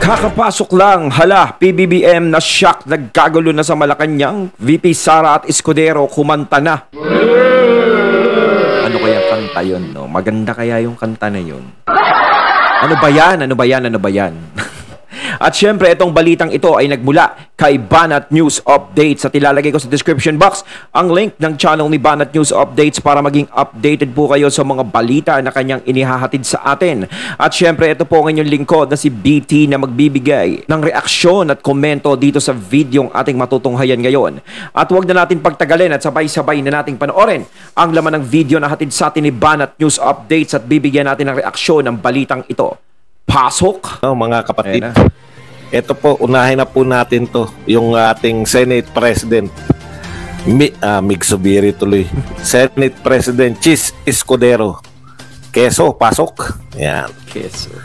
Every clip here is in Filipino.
Kakapasok lang, hala, PBBM na shock, nagkagulo na sa Malacanang. VP Sara at Escudero kumanta na. Ano kaya kanta yun, no? Maganda kaya yung kanta na yun? Ano ba yan? Ano ba yan? Ano ba yan? At syempre, itong balitang ito ay nagmula kay Banat News Updates. At ilalagay ko sa description box ang link ng channel ni Banat News Updates para maging updated po kayo sa mga balita na kanyang inihahatid sa atin. At syempre, ito po ang inyong lingkod na si BT na magbibigay ng reaksyon at komento dito sa videong ating matutunghayan ngayon. At huwag na natin pagtagalin at sabay-sabay na nating panoorin ang laman ng video na hatid sa atin ni Banat News Updates at bibigyan natin ng reaksyon ng balitang ito. Pasok! Mga kapatid, ito po, unahin na po natin to, yung ating Senate President, Mig Zubiri tuloy, Senate President Chis Escudero. Quezon, pasok. Yan. Quezon.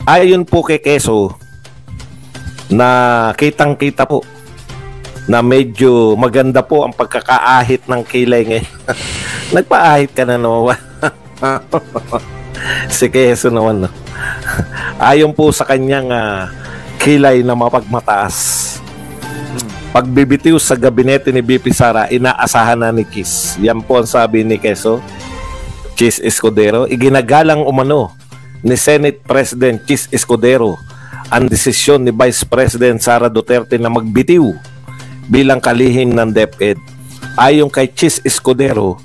Ayon po kay Quezon, na kitang-kita po, na medyo maganda po ang pagkakaahit ng kilay ngayon. Nagpaahit ka na naman. Si Quezon naman, no? Ayon po sa kanyang kilay na mapagmataas, pagbibitiw sa gabinete ni VP Sara, inaasahan na ni Chis. Yan po ang sabi ni Chis Escudero. Iginagalang umano ni Senate President Chis Escudero ang desisyon ni Vice President Sara Duterte na magbitiw bilang kalihim ng DepEd. Ayon kay Chis Escudero,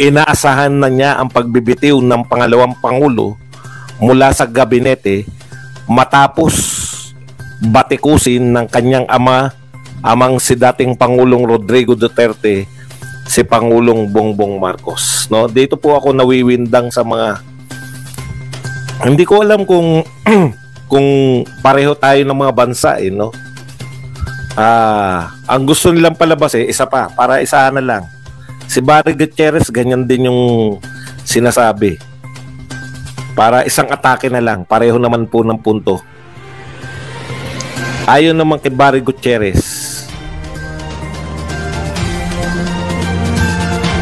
inaasahan na niya ang pagbibitiw ng pangalawang pangulo mula sa gabinete matapos batikusin ng kanyang amang si dating Pangulong Rodrigo Duterte, si Pangulong Bongbong Marcos. No, dito po ako nawiwindang sa mga, hindi ko alam kung kung pareho tayo ng mga bansa, no. Ang gusto nilang palabas isa pa, para isahan na lang. Si Barry Gutierrez, ganyan din yung sinasabi. Para isang atake na lang, pareho naman po ng punto. Ayon naman kay Barry Gutierrez,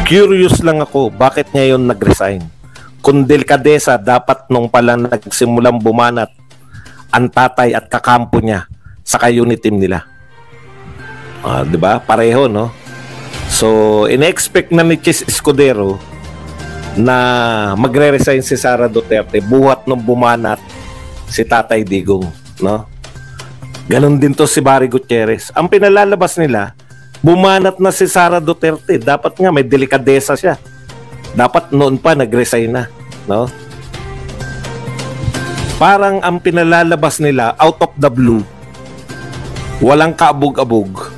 curious lang ako bakit ngayon nag-resign. Kung delikadesa, dapat nung pala nagsimulang bumanat ang tatay at kakampo niya sa unit team nila. Diba? Pareho, no? So, in-expect na ni Chis Escudero na magre-resign si Sara Duterte buhat nung bumanat si Tatay Digong, no? Ganon din to si Barry Gutierrez. Ang pinalalabas nila, bumanat na si Sara Duterte. Dapat nga may delikadesa siya. Dapat noon pa nag-resign na, no? Parang ang pinalalabas nila out of the blue, walang kaabog-abog,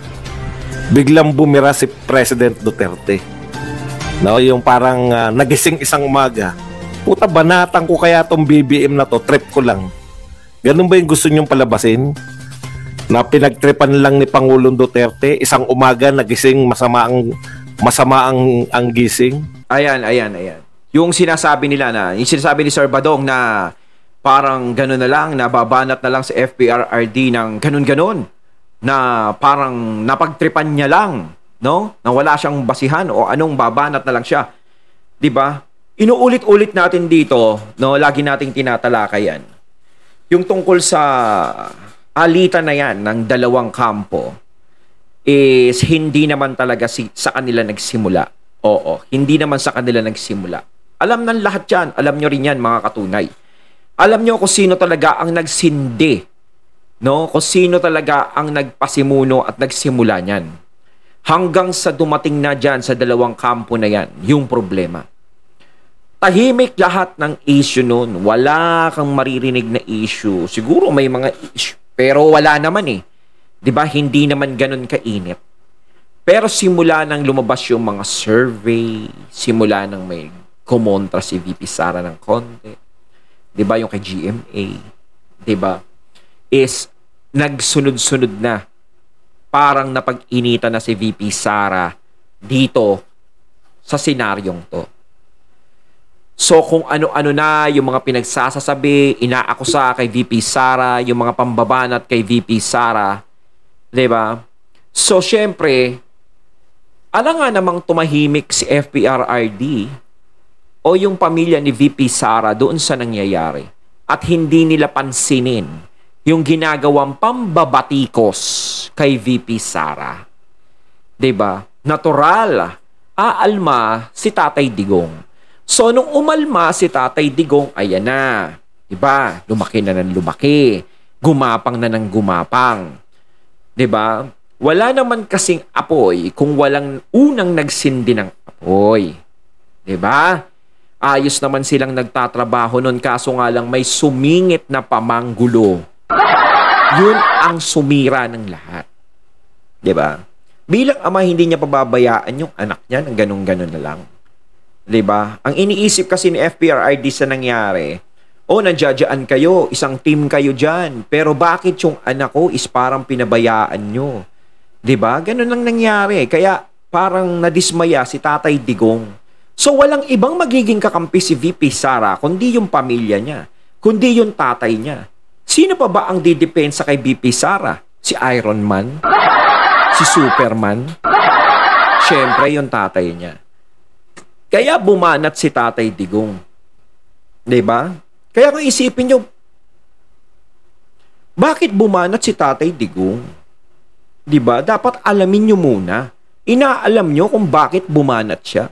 biglang bumira si President Duterte. No, yung parang nagising isang umaga, puta, banatan ko kaya tong BBM na to, trip ko lang. Ganun ba yung gusto nyong palabasin? Na pinagtripan lang ni Pangulong Duterte, isang umaga nagising, masama ang gising? Ayan. Yung sinasabi nila yung sinasabi ni Sir Badong na parang gano'n na lang, nababanat na lang sa FPRRD ng ganun-ganun, na parang napagtripan niya lang, no? Na wala siyang basihan o anong babanat na lang siya. 'Di ba? Inuulit-ulit natin dito, no, lagi nating tinatalakayan yung tungkol sa alitan na yan ng dalawang kampo is hindi naman talaga sa kanila nagsimula. Oo, hindi naman sa kanila nagsimula. Alam ng lahat yan. Alam nyo rin yan, mga katunay. Alam nyo kung sino talaga ang nagsindi. No? Kung sino talaga ang nagpasimuno at nagsimula niyan. Hanggang sa dumating na dyan sa dalawang kampo na yan, yung problema. Tahimik lahat ng issue nun. Wala kang maririnig na issue. Siguro may mga issue, pero wala naman eh. 'Di ba? Hindi naman ganun kainit. Pero simula nang lumabas yung mga survey, simula nang may kumontra si VP Sara ng konti, 'di ba, yung kay GMA, 'di ba? Is nagsunod-sunod na. Parang napag-initan na si VP Sara dito sa senaryong 'to. So kung ano-ano na yung mga pinagsasasabi, inaakusa kay VP Sara, yung mga pambabanat kay VP Sara, 'di ba? So syempre, ala nga namang tumahimik si FPRRD o yung pamilya ni VP Sara doon sa nangyayari at hindi nila pansinin yung ginagawang pambabatikos kay VP Sara. 'Di ba? Natural, aalma si Tatay Digong. So, nung umalma si Tatay Digong, ayan na. 'Di ba? Lumaki na ng lumaki. Gumapang na ng gumapang. 'Di ba? Wala naman kasing apoy kung walang unang nagsindi ng apoy. 'Di ba? Ayos naman silang nagtatrabaho nun, kaso nga lang may sumingit na pamanggulo. Yun ang sumira ng lahat. 'Di ba? Bilang ama, hindi niya pababayaan yung anak niya ng ganun-ganun na lang. 'Di ba? Ang iniisip kasi ni FPRRD sa nangyari, nandiyadyaan kayo, isang team kayo dyan, pero bakit yung anak ko is parang pinabayaan nyo? 'Di ba? Ganun lang nangyari. Kaya parang nadismaya si Tatay Digong. So walang ibang magiging kakampi si VP Sara kundi yung pamilya niya, kundi yung tatay niya. Sino pa ba ang didepensa kay VP Sara? Si Iron Man? Si Superman? Siyempre yung tatay niya. Kaya bumanat si Tatay Digong. 'Di ba? Kaya kung isipin nyo, bakit bumanat si Tatay Digong? 'Di ba? Dapat alamin nyo muna. Inaalam nyo kung bakit bumanat siya.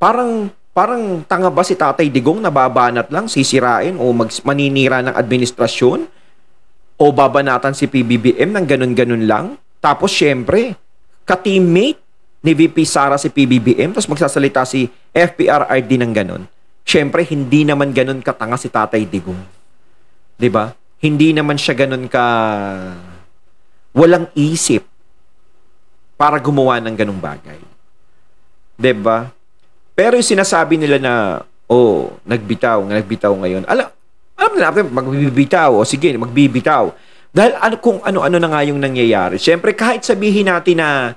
Parang tanga ba si Tatay Digong na babanat lang, sisirain o maninira ng administrasyon? O babanatan si PBBM ng ganun-ganun lang? Tapos syempre, ka-teammate ni VP Sara si PBBM, tapos magsasalita si FPRRD ng ganun. Syempre, hindi naman ganun katanga si Tatay Digong. 'Di ba? Hindi naman siya ganun walang isip para gumawa ng ganung bagay. 'Di ba? Pero yung sinasabi nila na, nagbitaw ngayon. Alam na natin, magbibitaw. O sige, magbibitaw. Dahil kung ano-ano na nga yung nangyayari. Siyempre, kahit sabihin natin na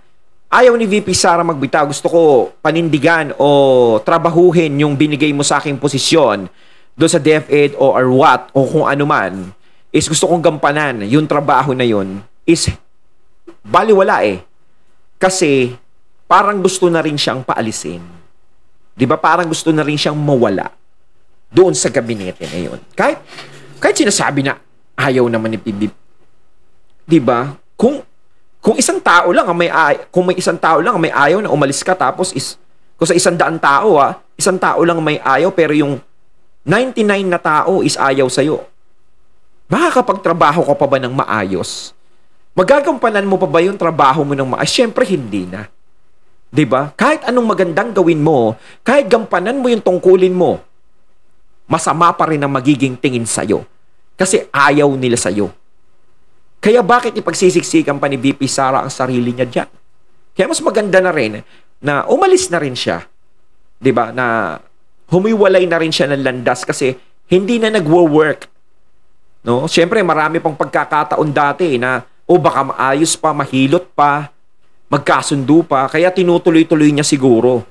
ayaw ni VP Sara magbitaw, gusto ko panindigan o trabahuhin yung binigay mo sa aking posisyon doon sa DepEd or what, o kung ano man, is gusto kong gampanan yung trabaho na yun, is baliwala eh. Kasi parang gusto na rin siyang paalisin. 'Di ba? Parang gusto na rin siyang mawala doon sa gabinete na yun. Kahit sinasabi na ayaw naman ni PBB. 'Di ba? Kung isang tao lang ang may isang tao lang ang may ayaw na umalis ka, tapos kung sa 100 tao, isang tao lang may ayaw pero yung 99 na tao is ayaw sa'yo. Makakapagtrabaho ka pa ba ng maayos? Magagampanan mo pa ba yung trabaho mo ng maayos? Siyempre hindi na. 'Di ba? Kahit anong magandang gawin mo, kahit gampanan mo yung tungkulin mo, masama pa rin ang magiging tingin sa'yo. Kasi ayaw nila sa'yo. Kaya bakit ipagsisiksikan pa ni VP Sara ang sarili niya dyan? Kaya mas maganda na rin na umalis na rin siya. 'Di ba? Na humiwalay na rin siya ng landas kasi hindi na nagwo-work. No? Siyempre, marami pang pagkakataon dati na baka maayos pa, mahilot pa, magkasundo pa, kaya tinutuloy-tuloy niya siguro.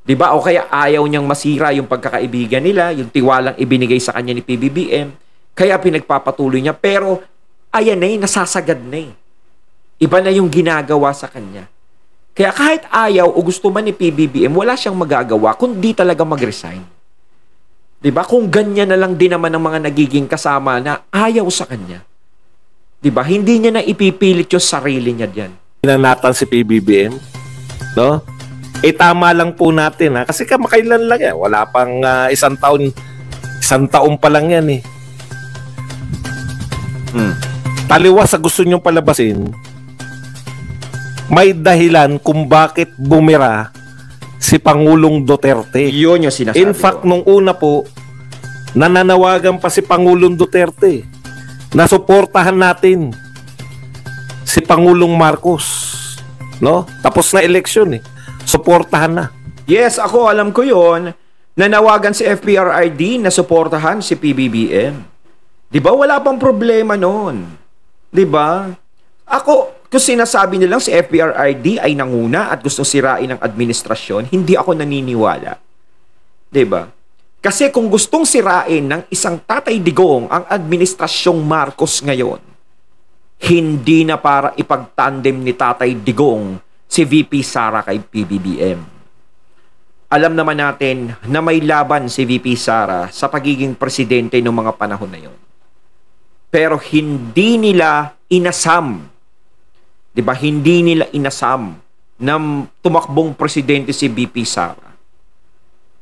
'Di ba? O kaya ayaw niyang masira yung pagkakaibigan nila, yung tiwalang ibinigay sa kanya ni PBBM, kaya pinagpapatuloy niya. Pero ayan na nasasagad na eh. Iba na yung ginagawa sa kanya. Kaya kahit ayaw o gusto man ni PBBM, wala siyang magagawa kundi talaga mag-resign. 'Di ba? Kung ganyan na lang din naman ang mga nagiging kasama na ayaw sa kanya. 'Di ba? Hindi niya na ipipilit yung sarili niya diyan. Pinanatan si PBBM, no? Tama lang po natin, ha? Kasi kamakailan lang yan. Wala pang isang taon pa lang yan, eh. Taliwas sa gusto nyong palabasin, may dahilan kung bakit bumira si Pangulong Duterte. Yun yung sinasabi In fact, nung una po, nananawagan pa si Pangulong Duterte na suportahan natin si Pangulong Marcos, no? Tapos na eleksyon eh. Suportahan na. Yes, ako alam ko 'yon. Nanawagan si FPRRD na suportahan si PBBM. 'Di ba? Wala pang problema noon. 'Di ba? Ako, kung sinasabi nilang si FPRRD ay nanguna at gustong sirain ang administrasyon, hindi ako naniniwala. 'Di ba? Kasi kung gustong sirain ng isang Tatay Digong ang administrasyong Marcos ngayon, hindi na para ipagtandem ni Tatay Digong si VP Sara kay PBBM. Alam naman natin na may laban si VP Sara sa pagiging presidente ng mga panahon na yon. pero hindi nila inasam. 'Di ba? Hindi nila inasam na tumakbong presidente si VP Sara.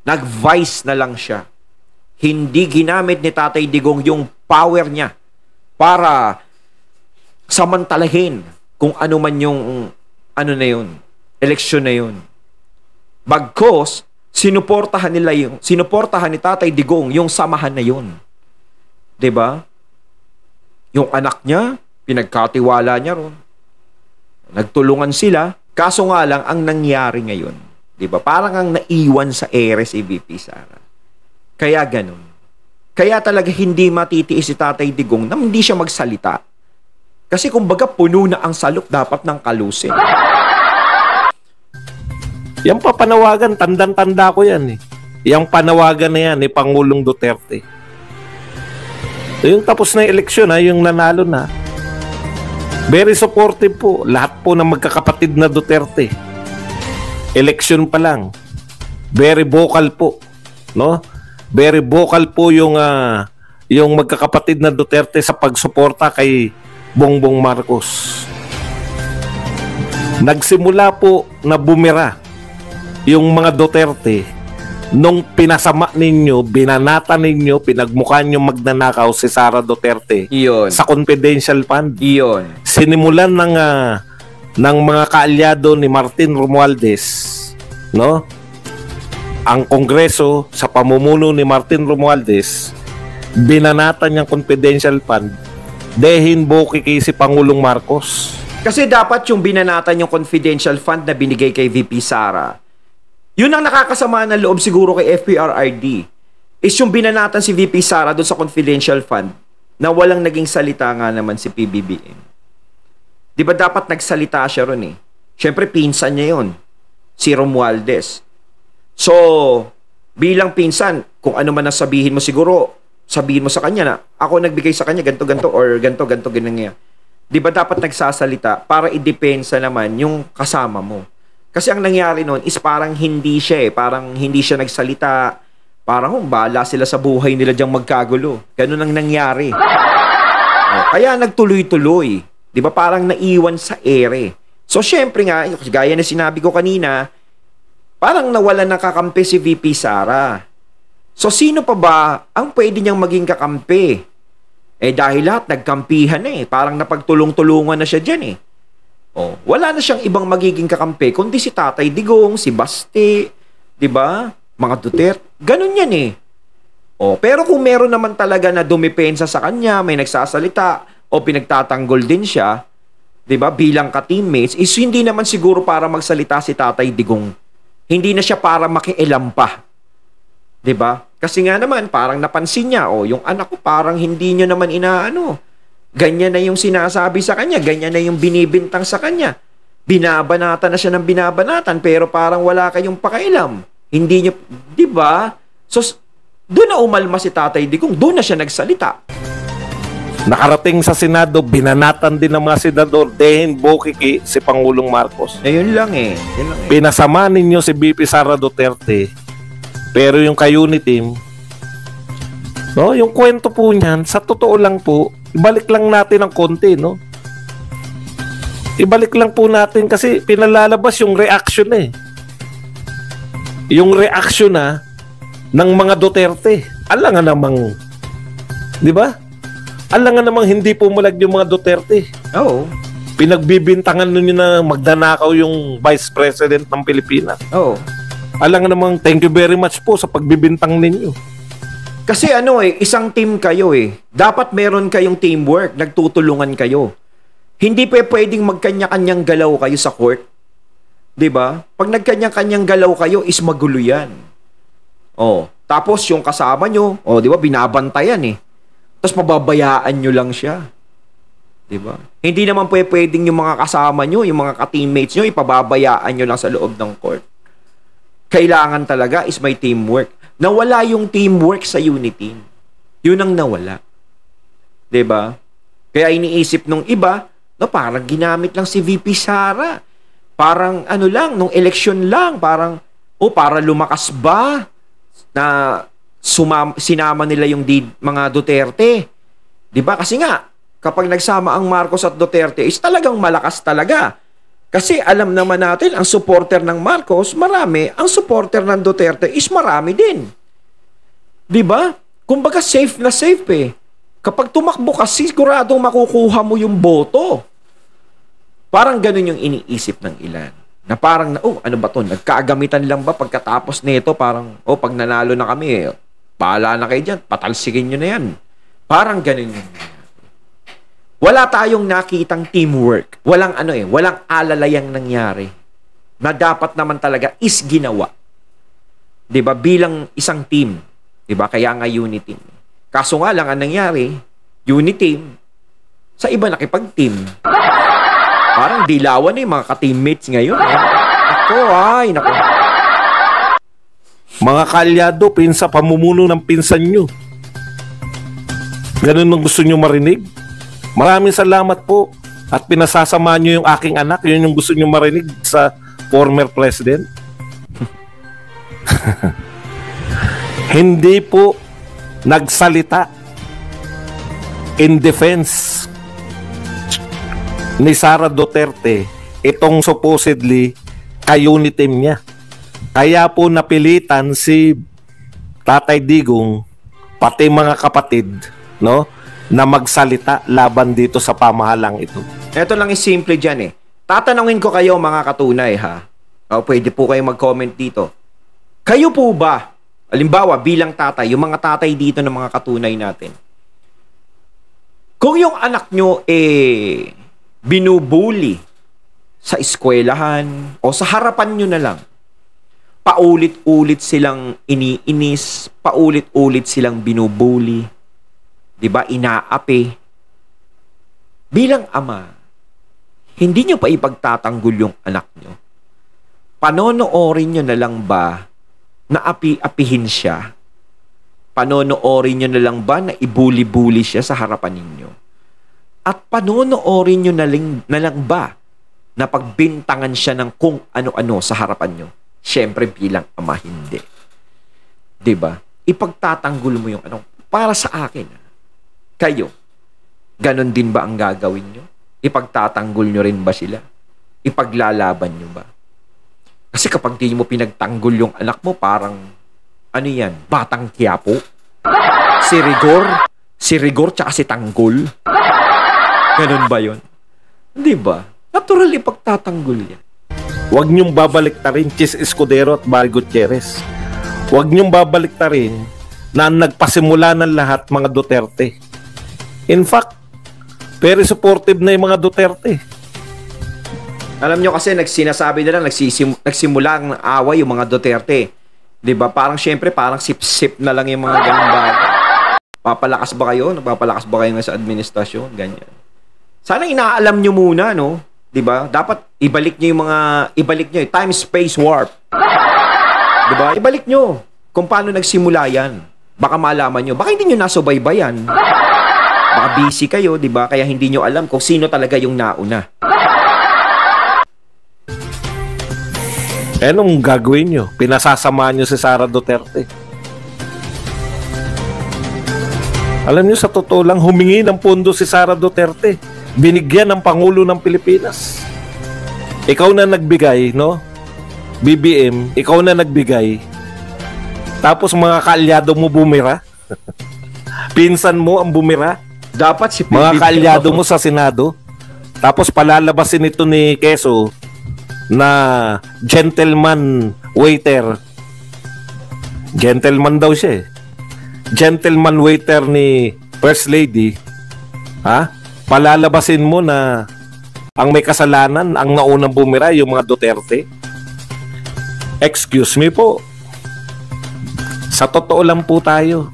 Nag-vice na lang siya. Hindi ginamit ni Tatay Digong yung power niya para samantalahin kung ano man yung ano na yun, eleksyon na yun. Bagkos, sinuportahan ni Tatay Digong yung samahan na yun. 'Di ba? Yung anak niya, pinagkatiwala niya ron. Nagtulungan sila, kaso nga lang ang nangyari ngayon, 'di ba? Parang ang naiwan sa ere si VP Sara. Kaya ganun. Kaya talaga hindi matitiis si Tatay Digong na hindi siya magsalita. Kasi kumbaga puno na ang salok dapat ng kalusin. Yung papanawagan, tandang-tanda ko yan eh. Yung panawagan na yan ni Pangulong Duterte. Yung tapos na yung eleksyon, yung nanalo na. Very supportive po. Lahat po ng magkakapatid na Duterte. Eleksyon pa lang. Very vocal po. No? Very vocal po yung magkakapatid na Duterte sa pagsuporta kay Bongbong Marcos. Nagsimula po na bumira yung mga Duterte nung pinasama ninyo, binanata ninyo, pinagmukha nyo magnanakaw si Sara Duterte. Iyon. Sa confidential fund. Iyon. Sinimulan ng mga kaalyado ni Martin Romualdez, no? Ang Kongreso sa pamumuno ni Martin Romualdez, binanata niyang confidential fund, dehin bokiki si Pangulong Marcos. Kasi dapat yung binanatan yung confidential fund na binigay kay VP Sara, yun ang nakakasama ng loob siguro kay FPRRD, is yung binanatan si VP Sara doon sa confidential fund na walang naging salita nga naman si PBBM. Di ba dapat nagsalita siya ron eh? Siyempre, pinsan niya yun, si Romualdez. So, bilang pinsan, kung ano man ang sabihin mo siguro, sabihin mo sa kanya na, ako nagbigay sa kanya, ganto-ganto, or ganto-ganto, ganyan. Di ba dapat nagsasalita para idepensa naman yung kasama mo? Kasi ang nangyari noon is parang hindi siya parang hindi siya nagsalita, parang bahala sila sa buhay nila diyang magkagulo. Ganun ang nangyari. Kaya nagtuloy-tuloy. Di ba parang naiwan sa ere. So syempre nga, gaya na sinabi ko kanina, parang nawalan ng kakampi si VP Sara. So sino pa ba ang pwede niyang maging kakampi? Dahil lahat nagkampihan parang napagtulong-tulungan na siya dyan wala na siyang ibang magiging kakampi kundi si Tatay Digong, si Basti, 'di ba? Mga Duterte, ganun yan pero kung meron naman talaga na dumipensa sa kanya, may nagsasalita o pinagtatanggol din siya, 'di ba? Bilang ka-teammates, is hindi naman siguro para magsalita si Tatay Digong. Hindi na siya para makialam pa. 'Di ba? Kasi nga naman parang napansin niya, yung anak ko parang hindi niyo naman inaano. Ganyan na yung sinasabi sa kanya, ganyan na yung binibintang sa kanya. Binabanatan na siya ng binabanatan, pero parang wala kayong pakialam. Hindi nyo, di ba? So, doon na umalma si Tatay Digong, doon na siya nagsalita. Nakarating sa Senado, binanatan din ng mga senador, dehin bokiki si Pangulong Marcos. Yun lang Yun lang Pinasama ninyo si VP Sara Duterte, pero yung ka-unit team, no, yung kwento po niyan, sa totoo lang po, ibalik lang natin ng konti, no? Ibalik lang po natin kasi pinalalabas yung reaction Yung reaction ng mga Duterte. Alam nga namang, di ba? Alam nga namang hindi pumulag yung mga Duterte. Oo. Pinagbibintangan ninyo na magnanakaw yung Vice President ng Pilipinas. Oo. Alam nga namang thank you very much po sa pagbibintang ninyo. Kasi isang team kayo Dapat meron kayong teamwork, nagtutulungan kayo. Hindi pwedeng magkanya-kanyang galaw kayo sa court. 'Di ba? Pag nagkanya-kanyang galaw kayo is magulo 'yan. Tapos yung kasama nyo, 'di ba, binabantayan Tapos pababayaan nyo lang siya. 'Di ba? Hindi naman pwedeng yung mga kasama nyo, yung mga ka-teammates nyo, ipababayaan nyo lang sa loob ng court. Kailangan talaga is may teamwork. Nawala yung teamwork sa unity. Yun ang nawala. 'Di ba? Kaya iniisip nung iba, parang ginamit lang si VP Sara. Parang nung eleksyon lang, parang para lumakas ba na sinama nila yung mga Duterte. 'Di ba? Kasi nga, kapag nagsama ang Marcos at Duterte is talagang malakas talaga. Kasi alam naman natin, ang supporter ng Marcos, marami. Ang supporter ng Duterte is marami din. 'Di ba? Kumbaga safe na safe eh. Kapag tumakbo ka, siguradong makukuha mo yung boto. Parang ganun yung iniisip ng ilan. Na parang, ano ba to? Nagkaagamitan lang ba pagkatapos nito? Parang, pag nanalo na kami, bahala na kayo dyan, patalsigin nyo na yan. Parang ganun yun. Wala tayong nakitang teamwork. Walang walang alalayang nangyari. Na dapat naman talaga is ginawa. 'Di ba? Bilang isang team. 'Di ba? Kaya nga unity team. Kaso nga lang ang nangyari, unity team, sa iba nakipag-team. Parang dilawan na yung mga ka-teammates ngayon. Nako. Mga kaalyado, pinsa pamumuno ng pinsan nyo. Ganun ang gusto nyo marinig? Maraming salamat po. At pinasasama nyo yung aking anak. Yun yung gusto nyo marinig sa former president. Hindi po nagsalita in defense ni Sara Duterte itong supposedly ka-unity team niya. Kaya po napilitan si Tatay Digong pati mga kapatid, no, na magsalita laban dito sa pamahalang ito. Ito lang is simple dyan eh. Tatanungin ko kayo mga katunay ha. Pwede po kayo mag-comment dito. Kayo po ba, halimbawa bilang tatay, yung mga tatay dito ng mga katunay natin, kung yung anak nyo binubuli sa eskwelahan o sa harapan nyo na lang, paulit-ulit silang iniinis, paulit-ulit silang binubuli, 'di ba, inaapi. Bilang ama, hindi nyo pa ipagtatanggol yung anak nyo. Panonoorin nyo na lang ba na api-apihin siya? Panonoorin nyo na lang ba na ibuli-buli siya sa harapan ninyo? At panonoorin nyo na lang ba na pagbintangan siya ng kung ano-ano sa harapan nyo? Siyempre bilang ama, hindi. 'Di ba? Ipagtatanggol mo yung para sa akin. Kayo, ganon din ba ang gagawin nyo? Ipagtatanggol nyo rin ba sila? Ipaglalaban nyo ba? Kasi kapag di mo pinagtanggol yung anak mo, parang, yan? Batang Quiapo? Si Rigor tsaka si Tanggol? Ganon ba yun? Di ba? Natural ipagtatanggol yan. Huwag niyong babaliktarin Chis Escudero at Barry Gutierrez. Huwag niyong babaliktarin na nagpasimula ng lahat mga Duterte. In fact, very supportive na yung mga Duterte. Alam nyo kasi, sinasabi nila, nagsimula ang away yung mga Duterte. Diba? Parang syempre, parang sip-sip na lang yung mga ganun bagay. Papalakas ba kayo? Nagpapalakas ba kayo sa administrasyon? Ganyan. Sana inaalam nyo muna, no? Diba? Dapat ibalik nyo time, space, warp. Diba? Ibalik nyo kung paano nagsimula yan. Baka malaman nyo. Baka hindi nyo nasubaybayan. Baka busy kayo, diba? Kaya hindi nyo alam kung sino talaga yung nauna. Anong gagawin nyo? Pinasasama nyo si Sara Duterte. Alam nyo, sa totoo lang, humingi ng pondo si Sara Duterte. Binigyan ng Pangulo ng Pilipinas. Ikaw na nagbigay, no? BBM, ikaw na nagbigay. Tapos mga kaalyado mo bumira. Pinsan mo ang bumira. Dapat si mga kaalyado mo sa Senado. Tapos palalabasin ito ni Quezon na gentleman waiter. Gentleman daw siya eh. Gentleman waiter ni First Lady. Ha? Palalabasin mo na ang may kasalanan, ang naunang bumira, yung mga Duterte. Excuse me po. Sa totoo lang po tayo.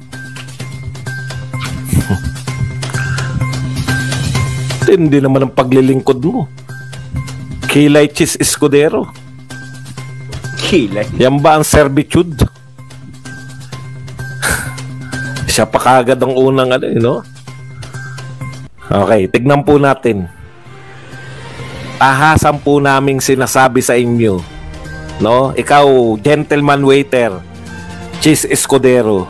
Hindi naman ang paglilingkod mo. Kilay Chis Escudero. Kilay? Yan ba ang servitude? Siya pa kagad ang unang no? Okay, tignan po natin. Tahasan po naming sinasabi sa inyo, no? Ikaw, gentleman waiter, Chis Escudero,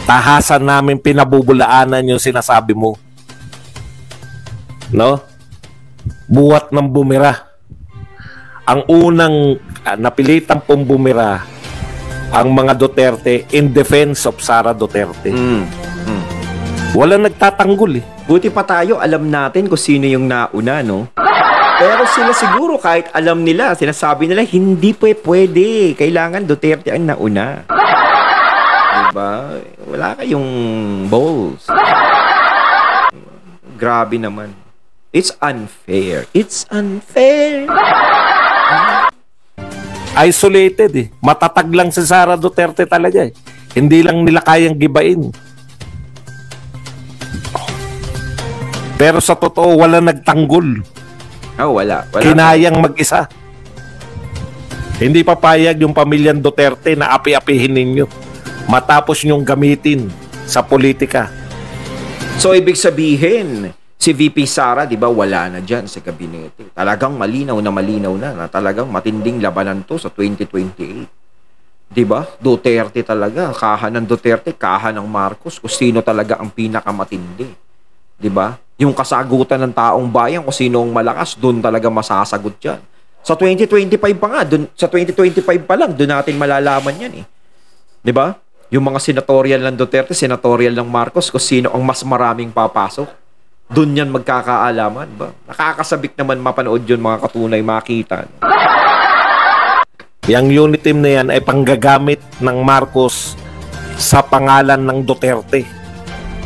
tahasan namin pinabubulaanan yung sinasabi mo. no? Buhat ng bumira. Ang unang napilitang pong bumira ang mga Duterte in defense of Sara Duterte. Wala nagtatanggol eh. Buti pa tayo, alam natin kung sino yung nauna, no? Pero sila siguro, kahit alam nila, sinasabi nila, hindi pwede. Kailangan Duterte ang nauna. Diba? Wala kayong balls. Grabe naman. It's unfair. It's unfair. Isolated eh. Matatag lang si Sara Duterte talaga eh. Hindi lang nila kayang gibain. Pero sa totoo, wala nagtanggol. Oh, wala. Kinayang mag-isa. Hindi papayag yung pamilyang Duterte na api-apihin ninyo matapos nyong gamitin sa politika. So, ibig sabihin, si VP Sara, di ba, wala na dyan sa gabinete. Talagang malinaw na talagang matinding labanan to sa 2028. Di ba? Duterte talaga. Kaha ng Duterte, kaha ng Marcos. Kung sino talaga ang pinakamatindi. Di ba? Yung kasagutan ng taong bayan, kung sino ang malakas, doon talaga masasagot yan. Sa 2025 pa nga, sa 2025 pa lang, doon natin malalaman yan eh. Di ba? Yung mga senatorial ng Duterte, senatorial ng Marcos, kung sino ang mas maraming papasok, doon yan magkakaalaman. Ba? Nakakasabik naman mapanood yun, mga katunay makita. No? Yang unit team na yan ay panggagamit ng Marcos sa pangalan ng Duterte.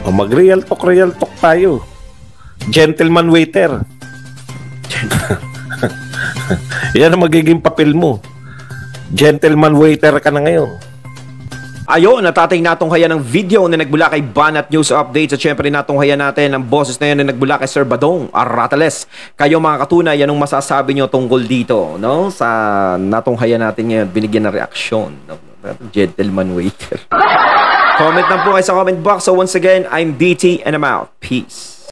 O mag-real talk tayo. Gentleman waiter. Yan ang magiging papel mo. Gentleman waiter ka na ngayon. Ayun, natating natunghayan ng video na nagbula kay Banat News Updates at syempre natunghayan natin ang boses na yan na nagbula kay Sir Badong Aratales. Kayo mga katunay, anong masasabi nyo tungkol dito? No? Sa natunghayan natin ngayon, binigyan ng reaksyon. No? Gentleman waiter. Comment lang po kayo sa comment box. So once again, I'm BT and I'm out. Peace.